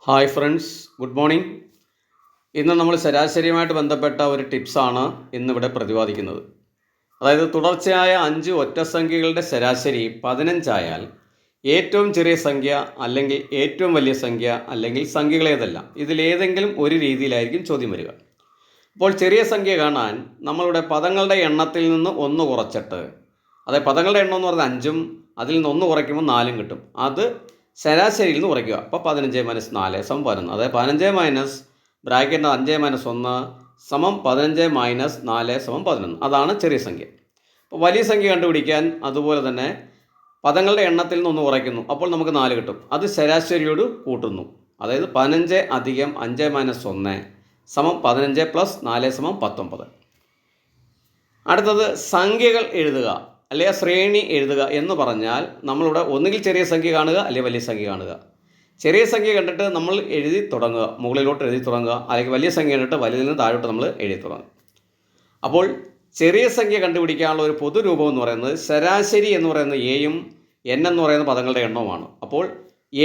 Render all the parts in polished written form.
Hi friends, good morning. ഇന്ന് നമ്മൾ ശരാശരിയുമായിട്ട് ബന്ധപ്പെട്ട ഒരു ടിപ്സാണ് ഇന്നിവിടെ പ്രതിപാദിക്കുന്നത്. അതായത് തുടർച്ചയായ 5 ഒറ്റസംഖ്യകളുടെ ശരാശരി 15 ആയാൽ ഏറ്റവും ചെറിയ സംഖ്യ അല്ലെങ്കിൽ ഏറ്റവും വലിയ സംഖ്യ അല്ലെങ്കിൽ സംഖ്യകളേതെല്ലാം ഇതിലേതെങ്കിലും ഒരു രീതിയിലായിരിക്കും ചോദ്യം വരിക. അപ്പോൾ ചെറിയ സംഖ്യ കാണാൻ നമ്മളുടെ പദങ്ങളുടെ എണ്ണത്തിൽ നിന്ന് 1 കുറച്ചിട്ട്, അതായത് പദങ്ങളുടെ എണ്ണം എന്ന് പറഞ്ഞാൽ 5ഉം അതിൽ നിന്ന് 1 കുറയ്ക്കുമ്പോൾ 4ഉം കിട്ടും. അത് ശരാശരിയിൽ നിന്ന് കുറയ്ക്കുക. അപ്പോൾ 15 - 4 = 11. അതായത് 15 മൈനസ് ബ്രാക്കറ്റിന് 5 - 1 സമം 15 - 4 = 11. അതാണ് ചെറിയ സംഖ്യ. അപ്പോൾ വലിയ സംഖ്യ കണ്ടുപിടിക്കാൻ അതുപോലെ തന്നെ പദങ്ങളുടെ എണ്ണത്തിൽ നിന്ന് 1 കുറയ്ക്കുന്നു. അപ്പോൾ നമുക്ക് 4 കിട്ടും. അത് ശരാശരിയോട് കൂട്ടുന്നു. അതായത് 15 - 5 - 1 സമം 15 + 4 = 19. അടുത്തത് സംഖ്യകൾ എഴുതുക അല്ലെങ്കിൽ ശ്രേണി എഴുതുക എന്ന് പറഞ്ഞാൽ നമ്മളിവിടെ ഒന്നുകിൽ ചെറിയ സംഖ്യ കാണുക അല്ലെങ്കിൽ വലിയ സംഖ്യ കാണുക. ചെറിയ സംഖ്യ കണ്ടിട്ട് നമ്മൾ എഴുതി തുടങ്ങുക, മുകളിലോട്ട് എഴുതി തുടങ്ങുക, അല്ലെങ്കിൽ വലിയ സംഖ്യ കണ്ടിട്ട് വലുതിൽ നിന്ന് താഴോട്ട് നമ്മൾ എഴുതി തുടങ്ങുക. അപ്പോൾ ചെറിയ സംഖ്യ കണ്ടുപിടിക്കാനുള്ള ഒരു പൊതുരൂപം എന്ന് പറയുന്നത് ശരാശരി എന്ന് പറയുന്നത് എയും എൻ എന്ന് പറയുന്ന പദങ്ങളുടെ എണ്ണവുമാണ്. അപ്പോൾ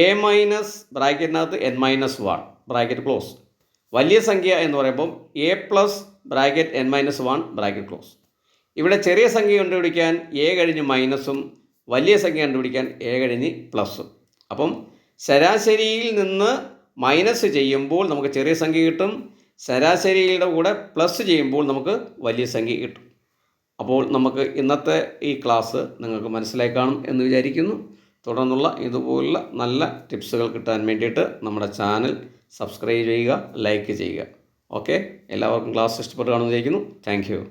എ മൈനസ് ബ്രാക്കറ്റിനകത്ത് n - 1 ബ്രാക്കറ്റ് ക്ലോസ്. വലിയ സംഖ്യ എന്ന് പറയുമ്പോൾ A plus bracket n - 1 bracket close. ഇവിടെ ചെറിയ സംഖ്യ കണ്ടുപിടിക്കാൻ എ കഴിഞ്ഞ് മൈനസും വലിയ സംഖ്യ കണ്ടുപിടിക്കാൻ എ കഴിഞ്ഞ് പ്ലസും. അപ്പം ശരാശരിയിൽ നിന്ന് മൈനസ് ചെയ്യുമ്പോൾ നമുക്ക് ചെറിയ സംഖ്യ കിട്ടും, ശരാശരിയുടെ കൂടെ പ്ലസ് ചെയ്യുമ്പോൾ നമുക്ക് വലിയ സംഖ്യ കിട്ടും. അപ്പോൾ നമുക്ക് ഇന്നത്തെ ഈ ക്ലാസ് നിങ്ങൾക്ക് മനസ്സിലായി കാണും എന്ന് വിചാരിക്കുന്നു. തുടർന്നുള്ള ഇതുപോലുള്ള നല്ല ടിപ്സുകൾ കിട്ടാൻ വേണ്ടിയിട്ട് നമ്മുടെ ചാനൽ സബ്സ്ക്രൈബ് ചെയ്യുക, ലൈക്ക് ചെയ്യുക. ഓക്കെ, എല്ലാവർക്കും ക്ലാസ് ഇഷ്ടപ്പെട്ട് കാണുമെന്ന് വിചാരിക്കുന്നു. Thank you.